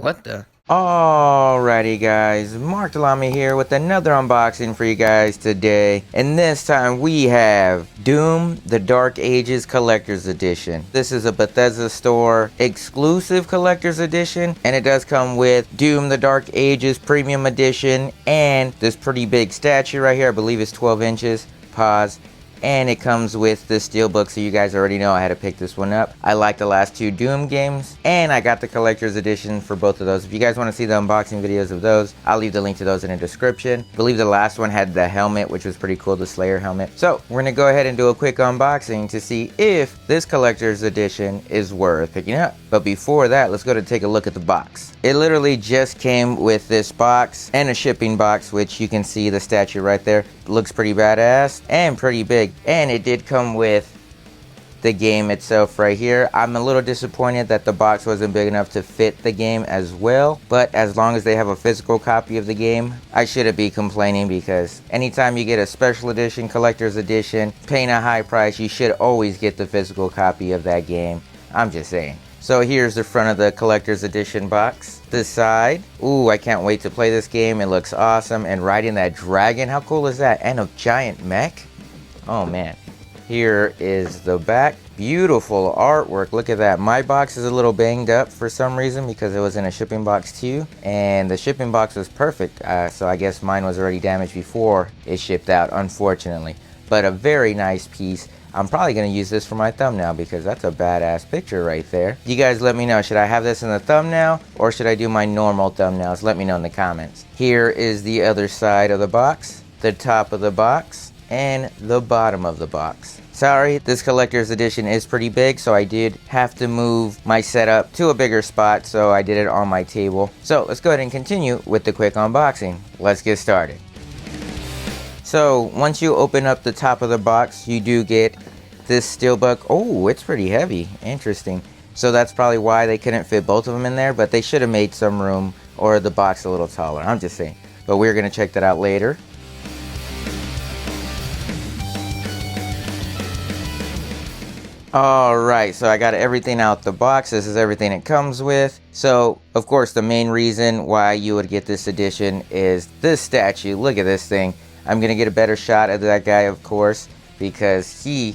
What the? Alrighty guys, Mark Delamy here with another unboxing for you guys today, and this time we have Doom the Dark Ages Collector's Edition. This is a Bethesda store exclusive Collector's Edition, and it does come with Doom the Dark Ages Premium Edition and this pretty big statue right here. I believe it's 12 inches. Pause. And it comes with the SteelBook, so you guys already know I had to pick this one up. I like the last two Doom games, and I got the collector's edition for both of those. If you guys want to see the unboxing videos of those, I'll leave the link to those in the description. I believe the last one had the helmet, which was pretty cool, the Slayer helmet. So we're gonna go ahead and do a quick unboxing to see if this collector's edition is worth picking up. But before that, let's go to take a look at the box. It literally just came with this box and a shipping box, which you can see the statue right there. Looks pretty badass and pretty big. And it did come with the game itself right here. I'm a little disappointed that the box wasn't big enough to fit the game as well, but as long as they have a physical copy of the game, I shouldn't be complaining, because anytime you get a special edition, collector's edition, paying a high price, you should always get the physical copy of that game. I'm just saying. So here's the front of the collector's edition box. This side, ooh, I can't wait to play this game. It looks awesome. And riding that dragon, how cool is that? And a giant mech. Oh man. Here is the back. Beautiful artwork. Look at that. My box is a little banged up for some reason because it was in a shipping box too, and the shipping box was perfect. So I guess mine was already damaged before it shipped out, unfortunately. But a very nice piece. I'm probably going to use this for my thumbnail because that's a badass picture right there. You guys let me know, should I have this in the thumbnail or should I do my normal thumbnails? Let me know in the comments. Here is the other side of the box, the top of the box, and the bottom of the box. Sorry, this collector's edition is pretty big, so I did have to move my setup to a bigger spot, so I did it on my table. So let's go ahead and continue with the quick unboxing. Let's get started. So once you open up the top of the box, you do get this SteelBook. Oh, it's pretty heavy. Interesting. So that's probably why they couldn't fit both of them in there, but they should have made some room or the box a little taller. I'm just saying. But we're going to check that out later. Alright, so I got everything out the box. This is everything it comes with. So, of course, the main reason why you would get this edition is this statue. Look at this thing. I'm going to get a better shot of that guy, of course, because he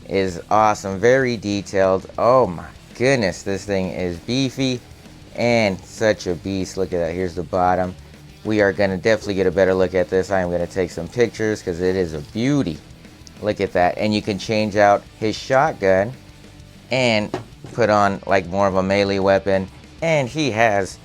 is awesome. Very detailed. Oh my goodness, this thing is beefy and such a beast. Look at that. Here's the bottom. We are going to definitely get a better look at this. I am going to take some pictures because it is a beauty. Look at that. And you can change out his shotgun and put on like more of a melee weapon. And he has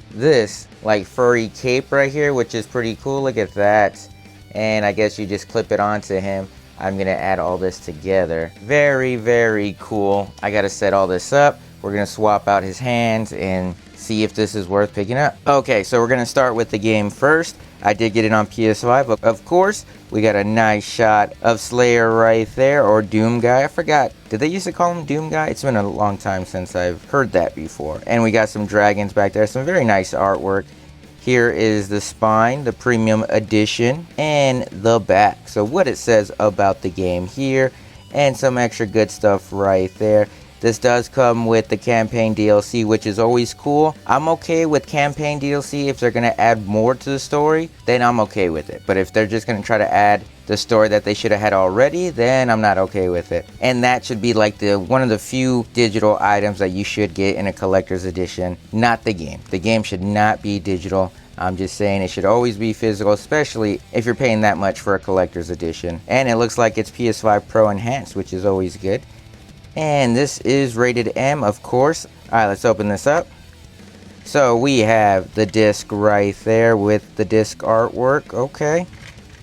this like furry cape right here, which is pretty cool. Look at that. And I guess you just clip it onto him. I'm gonna add all this together. Very, very cool. I gotta set all this up. We're gonna swap out his hands and see if this is worth picking up. Okay, so we're gonna start with the game first. I did get it on PS5, but of course, we got a nice shot of Slayer right there, or Doom Guy. I forgot. Did they used to call him Doom Guy? It's been a long time since I've heard that before. And we got some dragons back there. Some very nice artwork. Here is the spine, the premium edition, and the back. So what it says about the game here, and some extra good stuff right there. This does come with the campaign DLC, which is always cool. I'm okay with campaign DLC if they're going to add more to the story, then I'm okay with it. But if they're just going to try to add the story that they should have had already, then I'm not okay with it. And that should be like one of the few digital items that you should get in a collector's edition, not the game. The game should not be digital. I'm just saying it should always be physical, especially if you're paying that much for a collector's edition. And it looks like it's PS5 Pro enhanced, which is always good. And this is rated M, of course. Alright, let's open this up. So we have the disc right there with the disc artwork. Okay.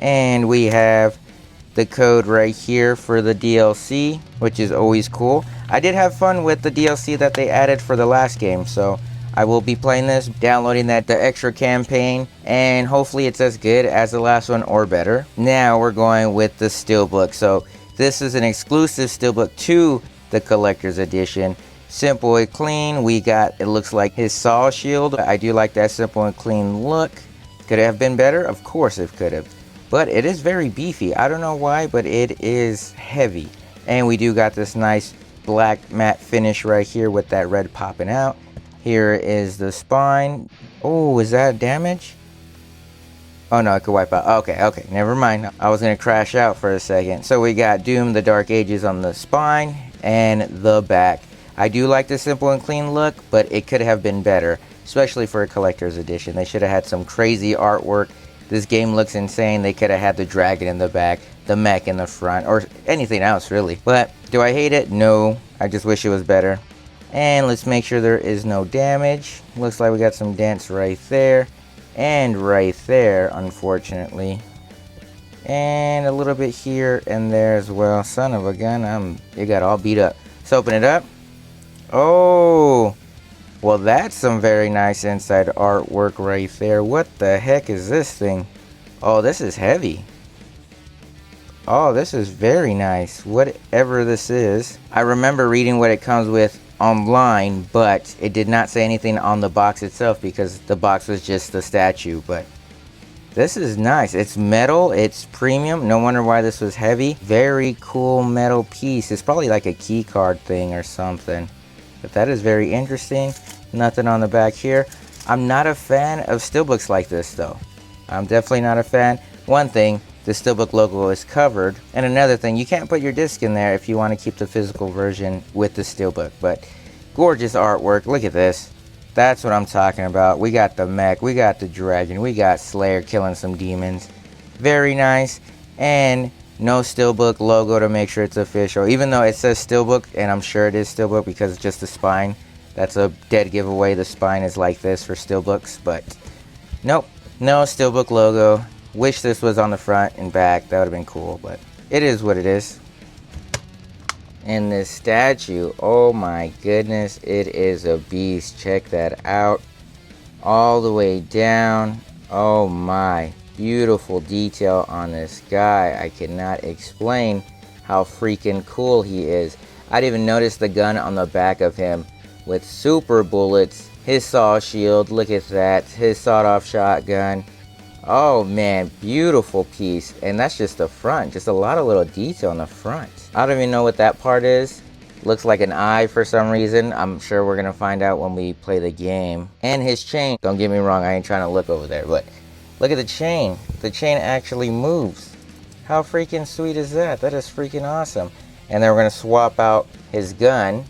And we have the code right here for the DLC, which is always cool. I did have fun with the DLC that they added for the last game, so I will be playing this, downloading the extra campaign, and hopefully it's as good as the last one or better. Now we're going with the SteelBook. So this is an exclusive SteelBook to the collector's edition. Simple and clean. We got, it looks like his saw shield. I do like that simple and clean look. Could it have been better? Of course it could have. But it is very beefy. I don't know why, but it is heavy. And we do got this nice black matte finish right here with that red popping out. Here is the spine. Oh, is that damage? Oh no, it could wipe out. Okay, never mind. I was gonna crash out for a second. So we got Doom the Dark Ages on the spine and the back. I do like the simple and clean look, but it could have been better, especially for a collector's edition. They should have had some crazy artwork. This game looks insane. They could have had the dragon in the back, the mech in the front, or anything else really. But do I hate it? No, I just wish it was better. And let's make sure there is no damage. Looks like we got some dents right there and right there, unfortunately, and a little bit here and there as well. Son of a gun, it got all beat up. Let's open it up. Oh, well, that's some very nice inside artwork right there. What the heck is this thing? Oh, this is heavy. Oh, this is very nice, whatever this is. I remember reading what it comes with online, but it did not say anything on the box itself because the box was just the statue. But this is nice. It's metal, it's premium. No wonder why this was heavy. Very cool metal piece. It's probably like a key card thing or something, but that is very interesting. Nothing on the back here. I'm not a fan of steelbooks like this though. I'm definitely not a fan. One thing, the steelbook logo is covered, and another thing, you can't put your disc in there if you want to keep the physical version with the steelbook. But gorgeous artwork. Look at this. That's what I'm talking about. We got the mech, we got the dragon, we got Slayer killing some demons. Very nice. And no steelbook logo to make sure it's official, even though it says steelbook, and I'm sure it is steelbook because it's just the spine. That's a dead giveaway. The spine is like this for steelbooks, but nope, no steelbook logo. Wish this was on the front and back. That would have been cool, but it is what it is. And this statue, oh my goodness, it is a beast. Check that out. All the way down. Oh my, beautiful detail on this guy. I cannot explain how freaking cool he is. I didn't even notice the gun on the back of him with super bullets. His saw shield, look at that. His sawed-off shotgun. Oh man, beautiful piece. And that's just the front. Just a lot of little detail on the front. I don't even know what that part is. Looks like an eye for some reason. I'm sure we're gonna find out when we play the game. And his chain. Don't get me wrong, I ain't trying to look over there, but look at the chain. The chain actually moves. How freaking sweet is that? That is freaking awesome. And then we're gonna swap out his gun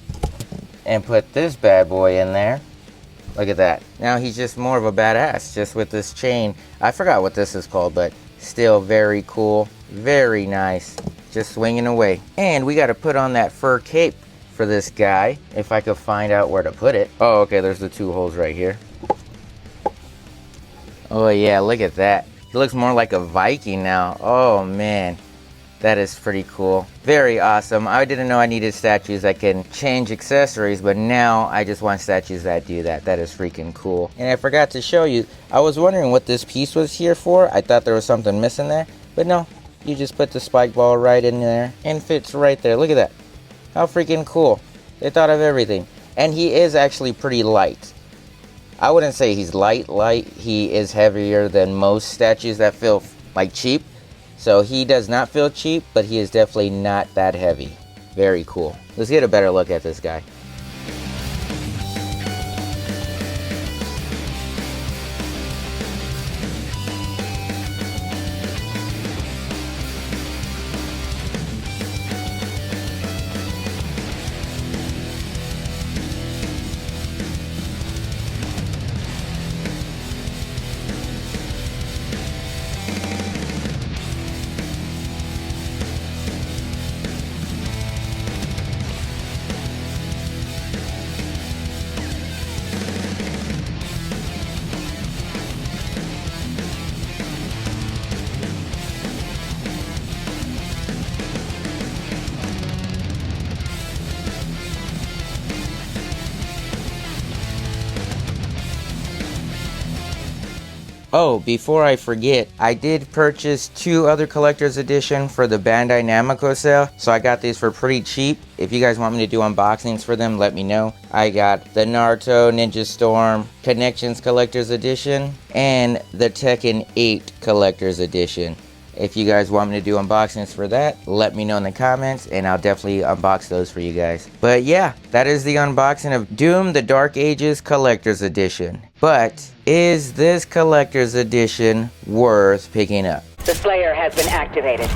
and put this bad boy in there. Look at that. Now he's just more of a badass just with this chain. I forgot what this is called, but still very cool. Very nice. Just swinging away. And we got to put on that fur cape for this guy, if I could find out where to put it. Oh, okay, there's the two holes right here. Oh yeah, look at that. He looks more like a Viking now. Oh man. That is pretty cool. Very awesome. I didn't know I needed statues that can change accessories, but now I just want statues that do that. That is freaking cool. And I forgot to show you, I was wondering what this piece was here for. I thought there was something missing there, but no. You just put the spike ball right in there and fits right there. Look at that. How freaking cool. They thought of everything. And he is actually pretty light. I wouldn't say he's light. He is heavier than most statues that feel like cheap. So he does not feel cheap, but he is definitely not that heavy. Very cool. Let's get a better look at this guy. Oh, before I forget, I did purchase 2 other collector's edition for the Bandai Namco sale, so I got these for pretty cheap. If you guys want me to do unboxings for them, let me know. I got the Naruto Ninja Storm Connections collector's edition and the Tekken 8 collector's edition. If you guys want me to do unboxings for that, let me know in the comments and I'll definitely unbox those for you guys. But yeah, that is the unboxing of Doom the Dark Ages Collector's Edition. But is this Collector's Edition worth picking up? The Slayer has been activated.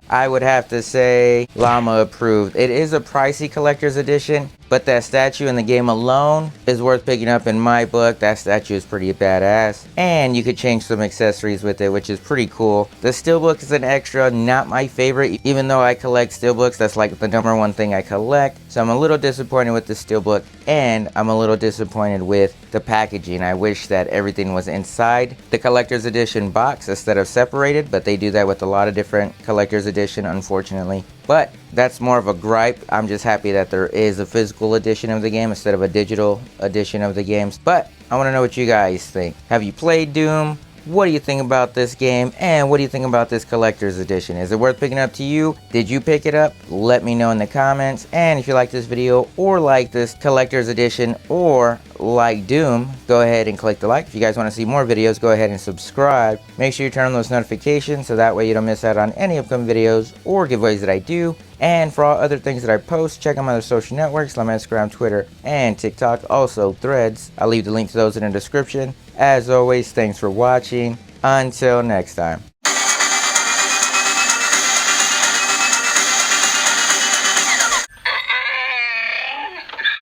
I would have to say llama approved. It is a pricey collector's edition, but that statue in the game alone is worth picking up in my book. That statue is pretty badass. And you could change some accessories with it, which is pretty cool. The steelbook is an extra, not my favorite. Even though I collect steelbooks, that's like the #1 thing I collect. So I'm a little disappointed with the steelbook, and I'm a little disappointed with the packaging. I wish that everything was inside the collector's edition box instead of separated, but they do that with a lot of different collector's edition, unfortunately. But that's more of a gripe. I'm just happy that there is a physical edition of the game instead of a digital edition of the games. But I want to know what you guys think. Have you played Doom? What do you think about this game? And what do you think about this collector's edition? Is it worth picking up to you? Did you pick it up? Let me know in the comments. And if you like this video or like this collector's edition or like Doom, go ahead and click the like. If you guys want to see more videos, go ahead and subscribe. Make sure you turn on those notifications so that way you don't miss out on any upcoming videos or giveaways that I do. And for all other things that I post, check out my other social networks like my Instagram, Twitter, and TikTok. Also Threads. I'll leave the link to those in the description. As always, thanks for watching. Until next time.